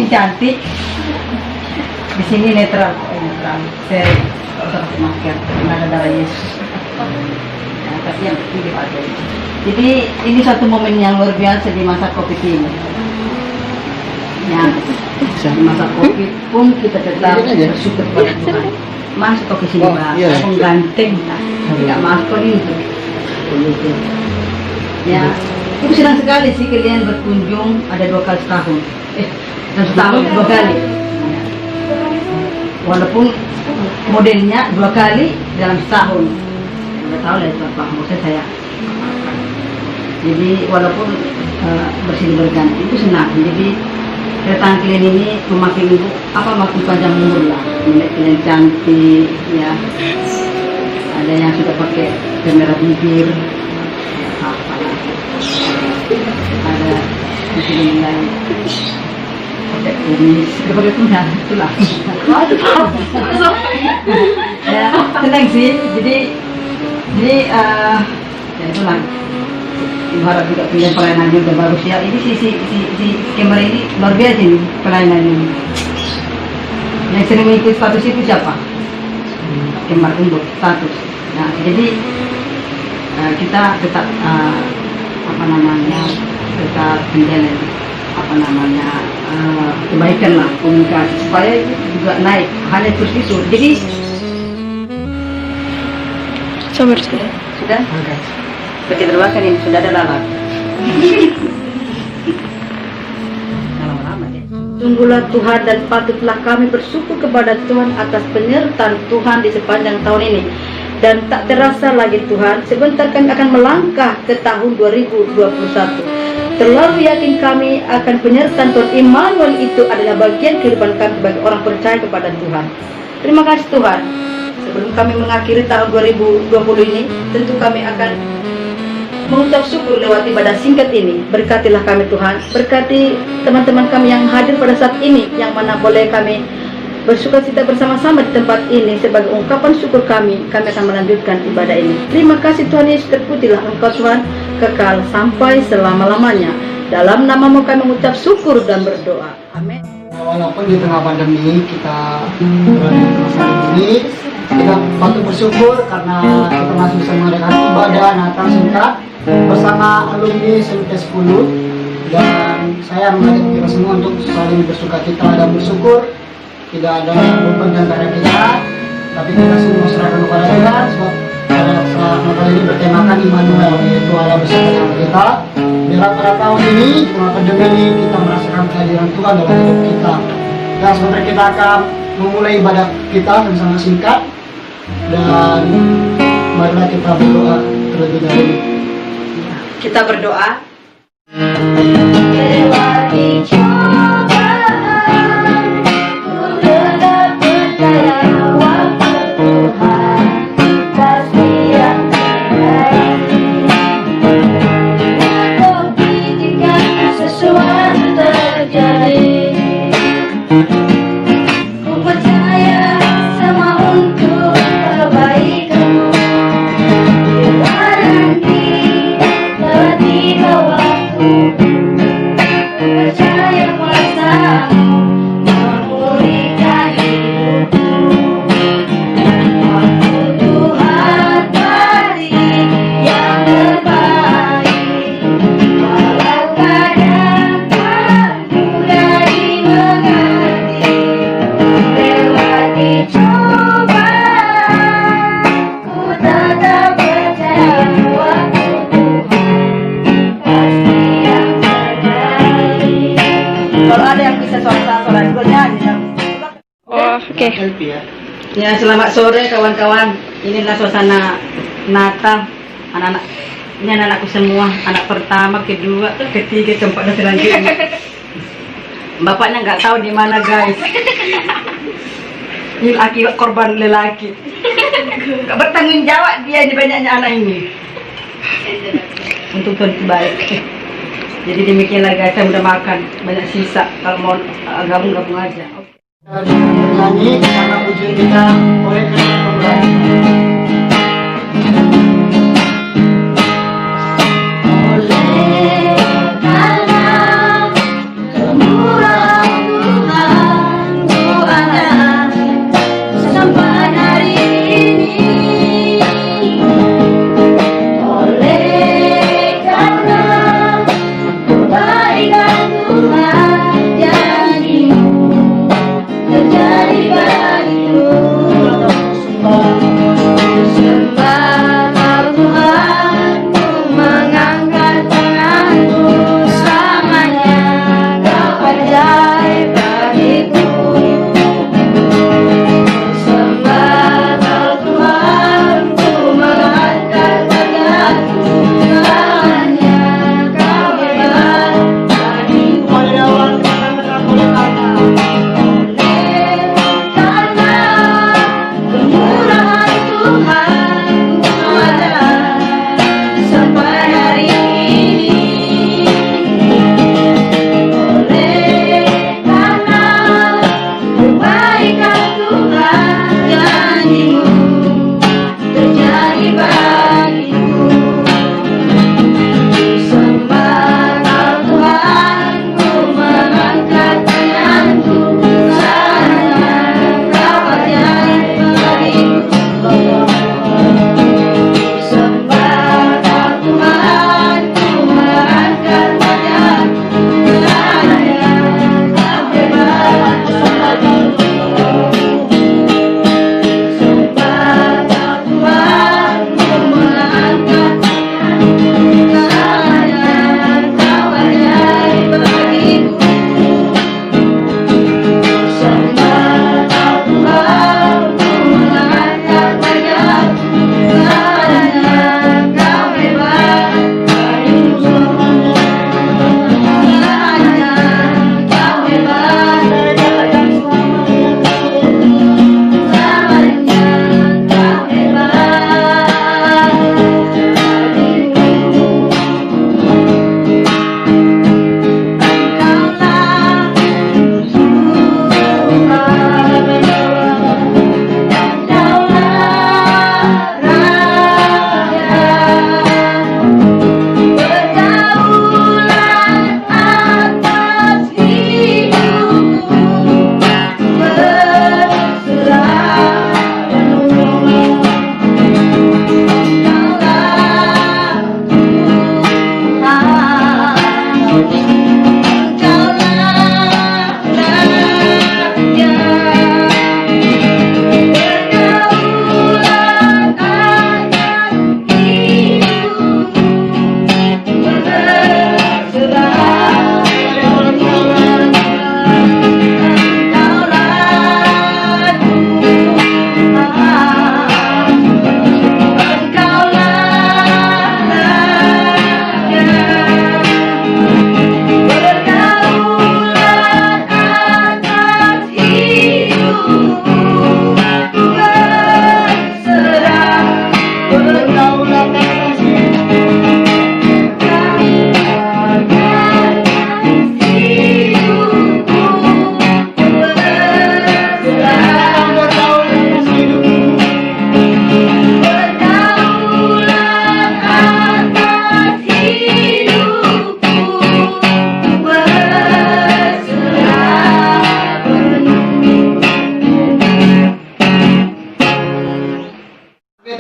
bikin cantik. Di sini netral, netral. Saya nggak usah pakai masker, karena ada darah Yesus. Ya, tapi yang penting dipakai. Jadi ini suatu momen yang luar biasa di masa COVID ini. Ya, di masa COVID pun kita tetap bersyukur kepada Tuhan. Masuk ke sini, Mbak. Aku ganteng, tidak masuk itu. Ya, aku senang sekali sih kalian berkunjung ada 2 kali setahun. Dan setahun 2 kali. Walaupun modelnya 2 kali dalam setahun. Nggak tahu lah itu apa, maksudnya saya. Jadi walaupun bersilih berganti itu senang. Jadi kedatangan kalian ini memakai ibu makin panjang umur lah. Melihat kalian cantik, ya. Ada yang sudah pakai kamera bibir, apa lagi? Ada di sini lain pakai kumis, pakai kumis, itulah. Ya, senang sih. Jadi ya itulah. Ibu harap juga pilihan pelayanannya udah bagus ya. Ini si kamera ini luar biasa nih pelayanannya. Yang sering mengikuti status itu siapa? Kamera untuk status. Nah, jadi kita tetap tetap menjalin kebaikan lah komunikasi supaya itu juga naik hanya terus itu. Jadi sudah. Seperti terbakan ini sudah ada lalat. Lama-lama deh. Sungguhlah Tuhan dan patutlah kami bersyukur kepada Tuhan atas penyertaan Tuhan di sepanjang tahun ini. Dan tak terasa lagi Tuhan, sebentar kami akan melangkah ke tahun 2021. Terlalu yakin kami akan penyertaan Tuhan Immanuel itu adalah bagian kehidupan kami sebagai orang percaya kepada Tuhan. Terima kasih Tuhan. Sebelum kami mengakhiri tahun 2020 ini, tentu kami akan mengucap syukur lewat ibadah singkat ini. Berkatilah kami Tuhan, berkati teman-teman kami yang hadir pada saat ini, yang mana boleh kami bersukacita bersama-sama di tempat ini. Sebagai ungkapan syukur kami akan melanjutkan ibadah ini. Terima kasih Tuhan Yesus, terpujilah Engkau Tuhan, kekal sampai selama-lamanya. Dalam namamu kami mengucap syukur dan berdoa. Amin. Walaupun di tengah pandemi kita berada di masa ini, kita patut bersyukur karena kita masih bisa mengadakan ibadah Natal singkat bersama alumni SMP 10, dan saya mengajak kita semua untuk saling bersukacita dan bersyukur. Tidak ada beban di antara kita, tapi kita semua serahkan kepada Tuhan. Sebab pada Natal ini bertemakan Immanuel, yaitu Allah bersama kita. Dalam pada tahun ini, di tengah pandemi ini, kita merasakan kehadiran Tuhan dalam hidup kita. Dan sebentar kita akan memulai ibadah kita sama-sama singkat, dan marilah kita berdoa terlebih dahulu. Kita berdoa. Lewati cobaan, ku tetap percaya waktu Tuhan pasti yang terbaik. Tapi jika sesuatu terjadi, ku percaya semua untuk kebaikanmu. Bila nanti telah tiba waktu, percaya kuasamu memulihkan hidupku. Waktu Tuhan beri yang terbaik, walau kadang tak mudah dimengerti. Lewati cobaan, ku tetap percaya waktu Tuhan pasti yang terbaik. Kalau ada yang bisa suara itu nyanyi. Oke. Ya, selamat sore kawan-kawan. Inilah suasana Natal. Anak-anak, ini anak-anakku semua. Anak pertama, kedua, ketiga, keempat dan selanjutnya. Bapaknya nggak tahu di mana guys. Ini akibat korban lelaki. Nggak bertanggung jawab dia di banyaknya anak ini. Untuk Tuhan itu baik. Jadi demikianlah guys, saya udah makan banyak sisa. Kalau mau gabung aja. Kita bernyanyi karena ujian kita oleh Kristus pemberani. Oleh karena kemurahan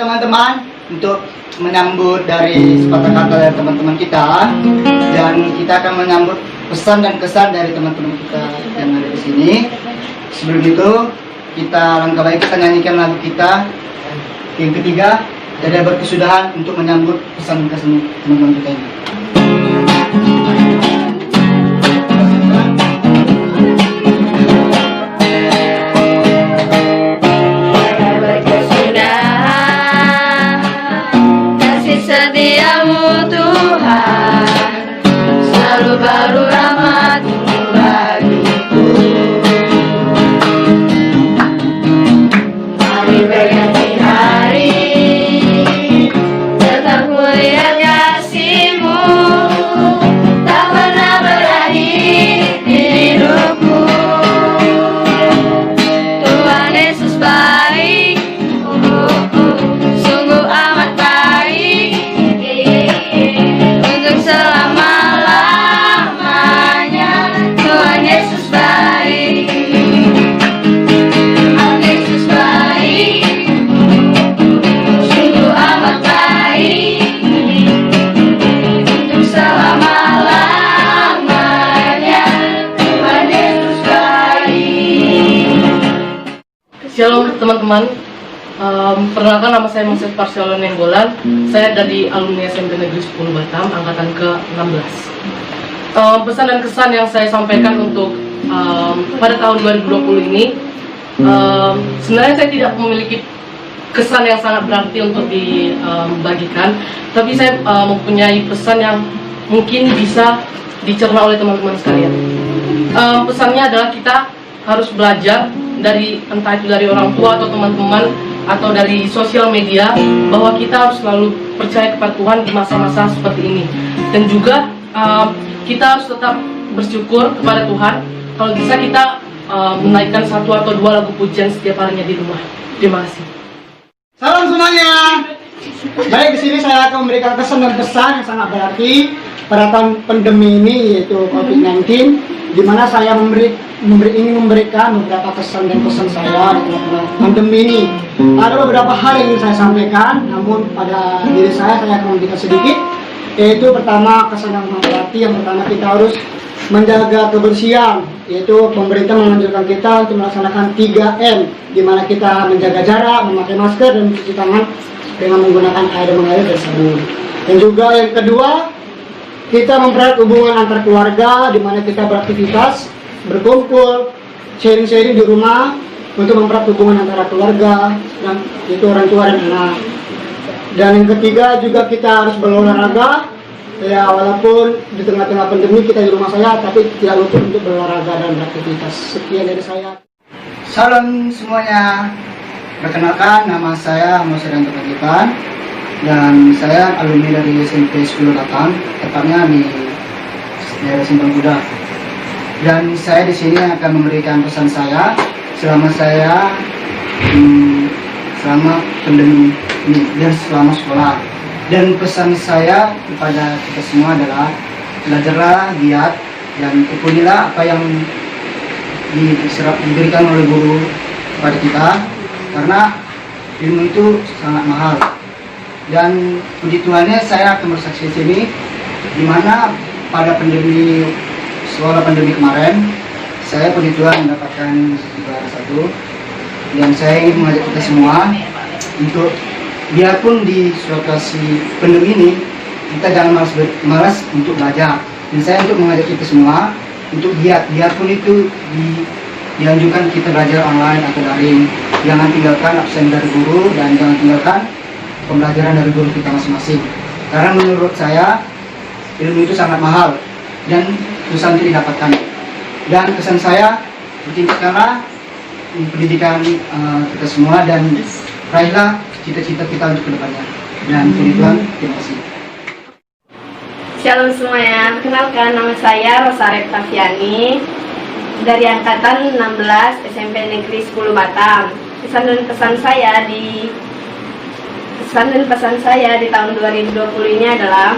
teman-teman untuk menyambut dari sepatah kata dari teman-teman kita, dan kita akan menyambut pesan dan kesan dari teman-teman kita yang ada di sini. Sebelum itu, kita langkah baik kita nyanyikan lagu kita yang ketiga, dan berkesudahan untuk menyambut pesan dan kesan teman-teman kita ini. Setiamu Tuhan, selalu baru rahmat-Mu bagiku. Hari berganti hari, tetap kulihat kasih-Mu, tak pernah berakhir di hidupku. Tuhan Yesus baik, sungguh amat baik. Untuk selama-lamanya Tuhan Yesus baik. Tuhan Yesus baik, sungguh amat baik. Untuk selama-lamanya Tuhan Yesus baik. Shalom teman-teman. Perkenalkan, nama saya Moses Parsiolo Nenggolan. Saya dari alumni SMP Negeri 10 Batam, angkatan ke-16. Pesan dan kesan yang saya sampaikan untuk pada tahun 2020 ini, sebenarnya saya tidak memiliki kesan yang sangat berarti untuk dibagikan, tapi saya mempunyai pesan yang mungkin bisa dicerna oleh teman-teman sekalian. Pesannya adalah kita harus belajar dari, entah itu dari orang tua atau teman-teman atau dari sosial media, bahwa kita harus selalu percaya kepada Tuhan di masa-masa seperti ini. Dan juga kita harus tetap bersyukur kepada Tuhan. Kalau bisa kita menaikkan 1 atau 2 lagu pujian setiap harinya di rumah. Terima kasih. Salam semuanya. Baik, di sini saya akan memberikan kesan dan pesan yang sangat berarti pada tahun pandemi ini, yaitu COVID-19, di mana saya ingin memberikan beberapa kesan dan pesan saya di tengah pandemi ini. Ada beberapa hal yang ingin saya sampaikan, namun pada diri saya akan memberikan sedikit. Yaitu pertama, kesan yang berarti, yang pertama kita harus menjaga kebersihan, yaitu pemerintah menganjurkan kita untuk melaksanakan 3M, di mana kita menjaga jarak, memakai masker, dan mencuci tangan dengan menggunakan air mengalir dan sabun. Dan juga yang kedua, kita mempererat hubungan antar keluarga, di mana kita beraktivitas, berkumpul, sharing-sharing di rumah untuk mempererat hubungan antara keluarga, dan itu orang tua dan anak. Dan yang ketiga juga kita harus berolahraga, ya walaupun di tengah-tengah pandemi kita di rumah saja, tapi tidak lupa untuk berolahraga dan beraktivitas. Sekian dari saya. Salam semuanya. Perkenalkan, nama saya Moses Parsiolo, dan saya alumni dari SMP 10 Batam, tepatnya di daerah Simpang Kuda. Dan saya di sini akan memberikan pesan saya selama pandemi ini dan selama sekolah. Dan pesan saya kepada kita semua adalah belajarlah, giat, dan tekunilah apa yang diberikan oleh guru kepada kita, karena ilmu itu sangat mahal. Dan puji Tuhannya saya akan bersaksi di sini, di mana pada awal pandemi kemarin, saya puji Tuhan mendapatkan juara 1, dan saya ingin mengajak kita semua untuk, biarpun di situasi pandemi ini, kita jangan malas untuk belajar. Dan saya untuk mengajak kita semua untuk giat, biarpun itu dianjurkan kita belajar online atau daring, jangan tinggalkan absen dari guru, dan jangan tinggalkan pembelajaran dari guru kita masing-masing. Karena menurut saya ilmu itu sangat mahal dan susah untuk didapatkan. Dan kesan saya, tingkatkanlah pendidikan kita semua, dan raihlah cita-cita kita untuk kedepannya. Dan puji Tuhan, terima kasih. Shalom semuanya, perkenalkan nama saya Rosaret Tafiani dari angkatan 16 SMP Negeri 10 Batam. Pesan dan pesan saya di tahun 2020 ini adalah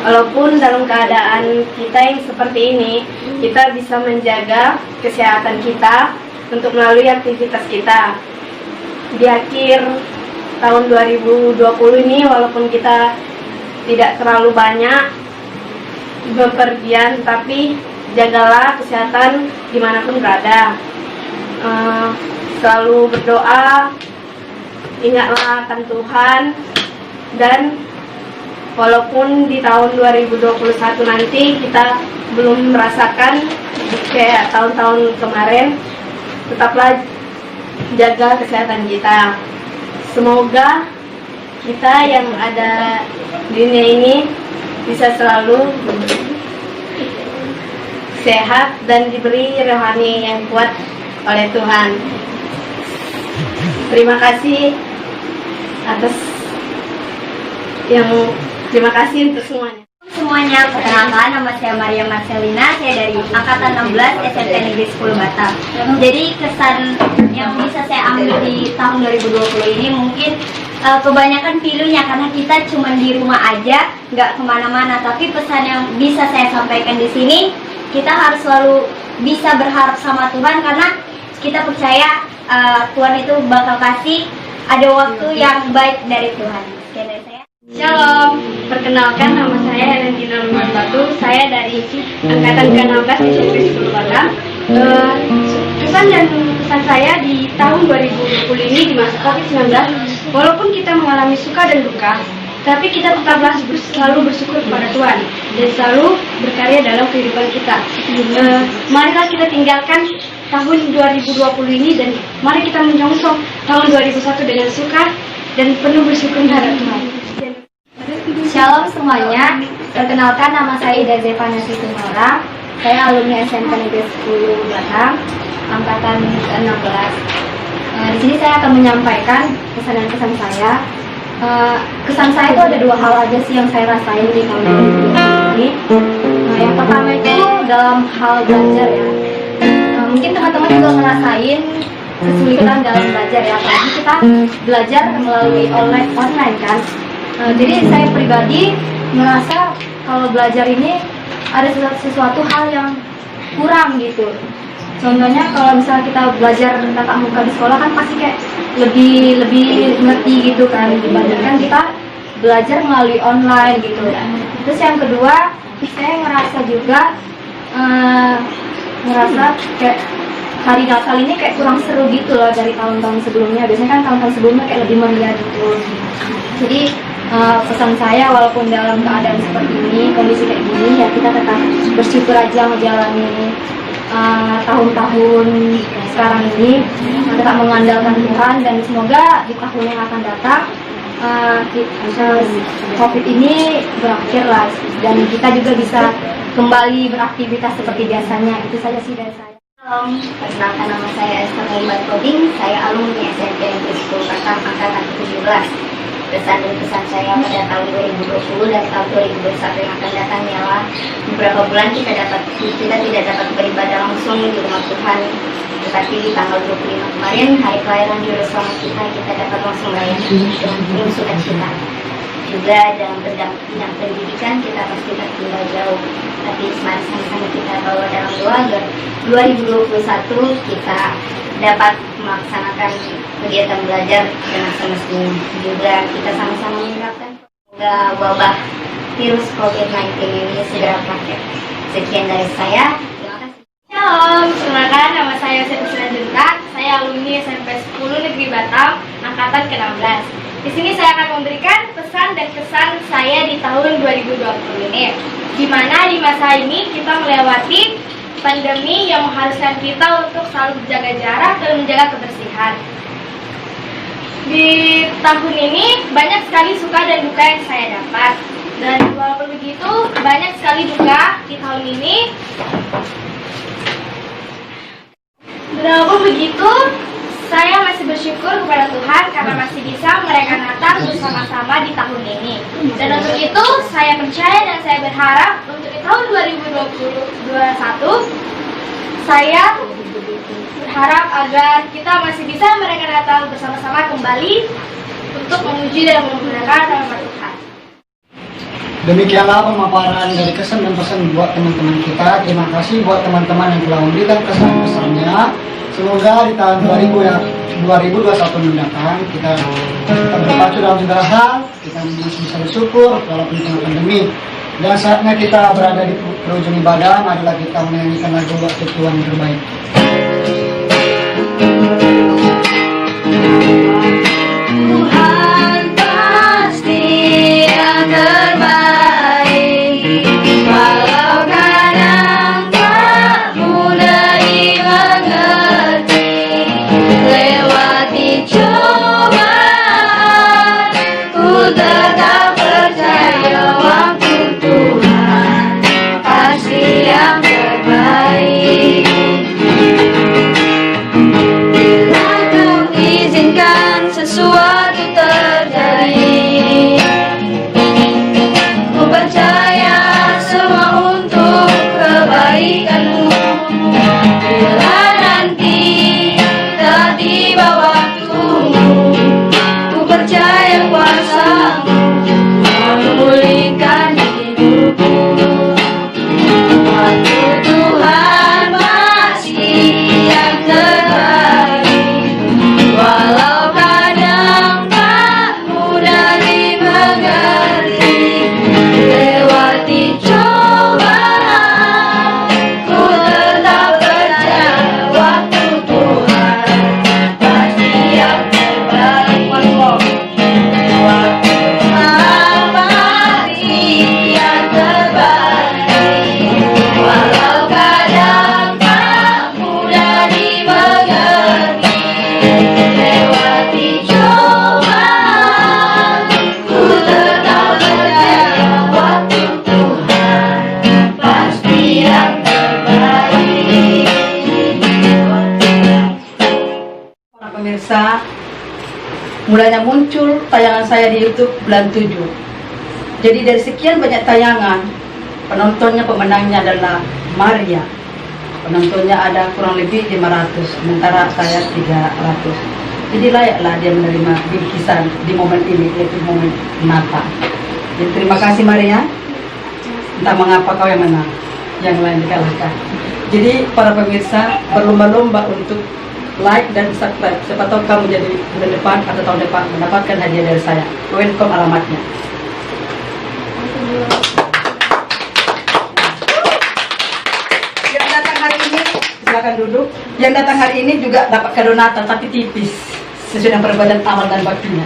walaupun dalam keadaan kita yang seperti ini, kita bisa menjaga kesehatan kita untuk melalui aktivitas kita. Di akhir tahun 2020 ini walaupun kita tidak terlalu banyak bepergian, tapi jagalah kesehatan dimanapun berada. Selalu berdoa, ingatlah akan Tuhan, dan walaupun di tahun 2021 nanti kita belum merasakan kayak tahun-tahun kemarin, tetaplah jaga kesehatan kita. Semoga kita yang ada di dunia ini bisa selalu sehat dan diberi rohani yang kuat oleh Tuhan. Terima kasih terima kasih untuk semuanya. Perkenalkan, nama saya Maria Marcelina, saya dari angkatan 16 SMP Negeri 10 Batam. Jadi kesan yang bisa saya ambil di tahun 2020 ini mungkin kebanyakan pilunya, karena kita cuma di rumah aja, nggak kemana-mana. Tapi pesan yang bisa saya sampaikan di sini, kita harus selalu bisa berharap sama Tuhan, karena kita percaya Tuhan itu bakal kasih ada waktu yang baik dari Tuhan. Sekian dari saya. Shalom, perkenalkan nama saya Helen Dina Rumah Batu, saya dari angkatan ke-16 SMP 10 Batam. Kesan dan pesan saya di tahun 2020 ini di masa COVID-19, walaupun kita mengalami suka dan duka, tapi kita tetaplah selalu bersyukur kepada Tuhan dan selalu berkarya dalam kehidupan kita. Marilah kita tinggalkan tahun 2020 ini dan mari kita menyongsong tahun 2021 dengan suka dan penuh bersyukur terhadap Tuhan. Shalom semuanya, perkenalkan nama saya Ida Zevana Situmora, saya alumni SMP Negeri 10 Batam, angkatan ke-16. Di sini saya akan menyampaikan kesan dan kesan saya. Kesan saya itu ada dua hal aja sih yang saya rasain di tahun 2020 ini. Yang pertama itu dalam hal belajar ya. Mungkin teman-teman juga ngerasain kesulitan dalam belajar ya, apalagi kita belajar melalui online kan. Jadi saya pribadi merasa kalau belajar ini ada sesuatu hal yang kurang gitu. Contohnya kalau misalnya kita belajar tatap muka di sekolah kan pasti kayak lebih ngerti gitu kan, dibandingkan kita belajar melalui online gitu. Terus yang kedua, saya ngerasa juga kayak hari Natal ini kayak kurang seru gitu loh dari tahun-tahun sebelumnya. Biasanya kan tahun-tahun sebelumnya kayak lebih meriah gitu. Jadi pesan saya, walaupun dalam keadaan seperti ini, kondisi kayak gini, ya kita tetap bersyukur aja menjalani tahun-tahun sekarang ini, tetap mengandalkan Tuhan, dan semoga di tahun yang akan datang COVID ini berakhir lah, dan kita juga bisa kembali beraktivitas seperti biasanya. Itu saja sih dari saya. Halo, perkenalkan nama saya Esther Muhammad Koding, saya alumni SMP Negeri 10 Batam angkatan 17. Pesan dan pesan saya pada tahun 2020 dan tahun 2021 yang akan datang ialah beberapa bulan kita tidak dapat beribadah langsung di rumah Tuhan, tetapi di tanggal 25 kemarin hari kelahiran juru selamat kita dapat langsung melayani dengan penuh sukacita. Juga dalam bidang pendidikan kita pasti tertinggal jauh, tapi mari sama-sama kita bawa dalam doa agar 2021 kita dapat melaksanakan kegiatan belajar dengan semestinya. Juga kita sama-sama mengharapkan semoga wabah virus COVID-19 ini segera berakhir. Sekian dari saya. Terima kasih. Shalom, perkenalkan nama saya Setia Junta, saya alumni SMP 10 Negeri Batam, angkatan ke-16. Di sini saya akan memberikan pesan dan kesan saya di tahun 2020 ini, di mana di masa ini kita melewati pandemi yang mengharuskan kita untuk selalu menjaga jarak dan menjaga kebersihan. Di tahun ini banyak sekali suka dan duka yang saya dapat, dan walaupun begitu banyak sekali duka di tahun ini. Walaupun begitu, saya masih bersyukur kepada Tuhan karena masih bisa merayakan Natal bersama-sama di tahun ini. Dan untuk itu, saya percaya dan saya berharap untuk di tahun 2021, saya berharap agar kita masih bisa merayakan Natal bersama-sama kembali untuk memuji dan memuliakan nama Tuhan. Demikianlah pemaparan dari kesan dan pesan buat teman-teman kita. Terima kasih buat teman-teman yang telah memberikan kesan-pesannya. Semoga di tahun 2021 mendatang kita berpacu dalam segala hal, kita masih bisa bersyukur walaupun di tengah pandemi. Dan saatnya kita berada di ujung ibadah adalah kita menyanyikan lagu Waktu Tuhan yang terbaik. Tuhan pasti yang terbaik, walau kadang tak mudah dimengerti. Lewati cobaan, ku tetap percaya waktu Tuhan pasti yang terbaik. Bila kau izinkan sesuatu terjadi, ku percaya semua untuk kebaikanmu. Bila nanti tak tiba waktumu, ku percaya kuasamu memulihkan hidupku. Waktu Tuhan masih yang terbaik, walau kadang tak mudah dimengerti. Lewati cobaan, ku tetap percaya waktu Tuhan pasti yang terbaik. Waktu Tuhan pasti yang terbaik, walau kadang tak mudah dimengerti. Lewati cobaan, ku tetap percaya waktu Tuhan pasti yang terbaik. Para pemirsa, mulanya muncul tayangan saya di YouTube bulan 7. Jadi dari sekian banyak tayangan, penontonnya pemenangnya adalah Maria. Penontonnya ada kurang lebih 500, sementara saya 300. Jadi layaklah dia menerima bingkisan di momen ini, yaitu momen Natal. Jadi terima kasih Maria. Entah mengapa kau yang menang, yang lain dikalahkan. Jadi para pemirsa berlomba-lomba untuk like dan subscribe. Siapa tahu kamu jadi bulan depan atau tahun depan mendapatkan hadiah dari saya. Welcome alamatnya. Yang datang hari ini silakan duduk. Yang datang hari ini juga dapat kado Natal tapi tipis sesuai dengan perbuatan amal dan baktinya.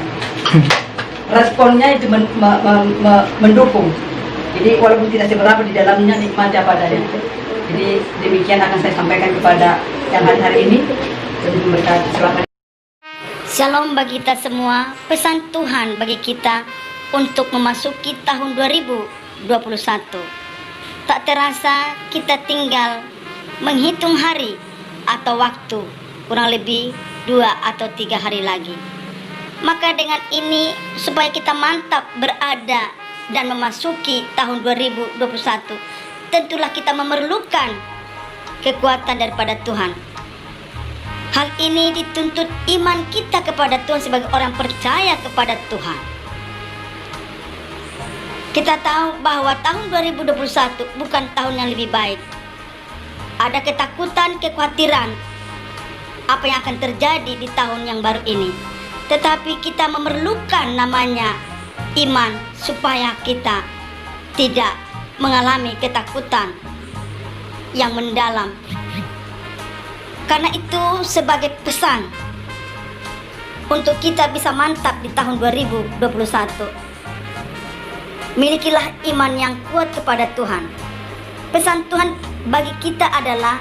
Responnya itu mendukung. Jadi walaupun tidak seberapa di dalamnya nikmati apa adanya. Jadi demikian akan saya sampaikan kepada yang hari ini. Jadi mereka silakan. Shalom bagi kita semua, pesan Tuhan bagi kita untuk memasuki tahun 2021. Tak terasa kita tinggal menghitung hari atau waktu, kurang lebih 2 atau 3 hari lagi. Maka dengan ini supaya kita mantap berada dan memasuki tahun 2021, tentulah kita memerlukan kekuatan daripada Tuhan. Hal ini dituntut iman kita kepada Tuhan sebagai orang percaya kepada Tuhan. Kita tahu bahwa tahun 2021 bukan tahun yang lebih baik. Ada ketakutan, kekhawatiran apa yang akan terjadi di tahun yang baru ini. Tetapi kita memerlukan namanya iman supaya kita tidak mengalami ketakutan yang mendalam. Karena itu sebagai pesan untuk kita bisa mantap di tahun 2021, milikilah iman yang kuat kepada Tuhan. Pesan Tuhan bagi kita adalah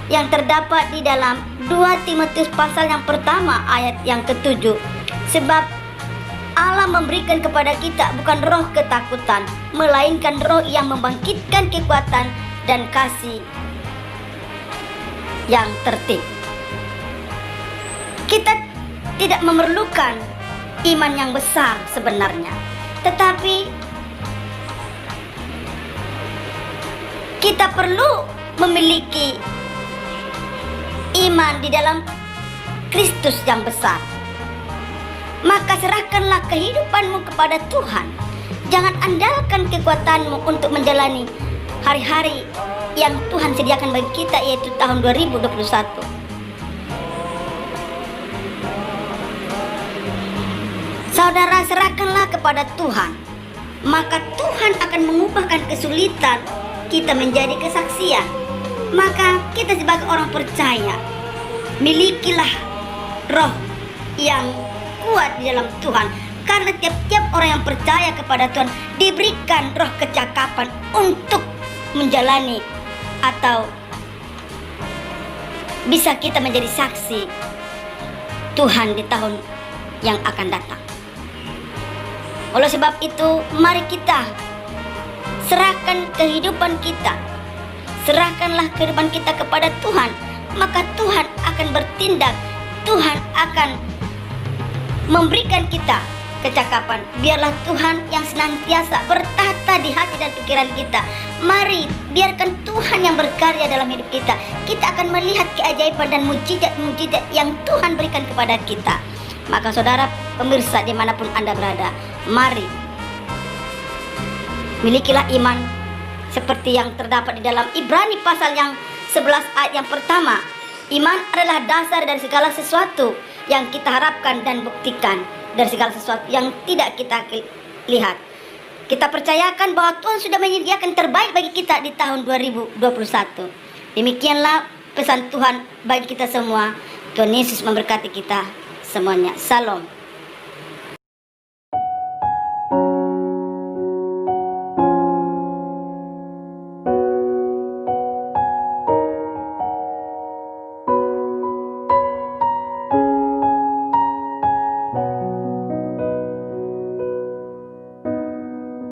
yang terdapat di dalam 2 Timotius pasal yang pertama ayat yang ke-7. Sebab Allah memberikan kepada kita bukan roh ketakutan, melainkan roh yang membangkitkan kekuatan dan kasih yang tertib. Kita tidak memerlukan iman yang besar sebenarnya, tetapi kita perlu memiliki iman di dalam Kristus yang besar. Maka serahkanlah kehidupanmu kepada Tuhan. Jangan andalkan kekuatanmu untuk menjalani hari-hari yang Tuhan sediakan bagi kita, yaitu tahun 2021. Saudara, serahkanlah kepada Tuhan, maka Tuhan akan mengubahkan kesulitan kita menjadi kesaksian. Maka kita sebagai orang percaya, milikilah roh yang kuat di dalam Tuhan, karena tiap-tiap orang yang percaya kepada Tuhan diberikan roh kecakapan untuk menjalani atau bisa kita menjadi saksi Tuhan di tahun yang akan datang. Oleh sebab itu, mari kita serahkan kehidupan kita, serahkanlah kehidupan kita kepada Tuhan, maka Tuhan akan bertindak, Tuhan akan memberikan kita kecakapan. Biarlah Tuhan yang senantiasa bertata di hati dan pikiran kita. Mari biarkan Tuhan yang berkarya dalam hidup kita. Kita akan melihat keajaiban dan mujizat-mujizat yang Tuhan berikan kepada kita. Maka saudara pemirsa dimanapun Anda berada, mari milikilah iman seperti yang terdapat di dalam Ibrani pasal yang 11 ayat yang pertama. Iman adalah dasar dari segala sesuatu yang kita harapkan dan buktikan dari segala sesuatu yang tidak kita lihat. Kita percayakan bahwa Tuhan sudah menyediakan terbaik bagi kita di tahun 2021. Demikianlah pesan Tuhan bagi kita semua. Tuhan Yesus memberkati kita semuanya. Salam.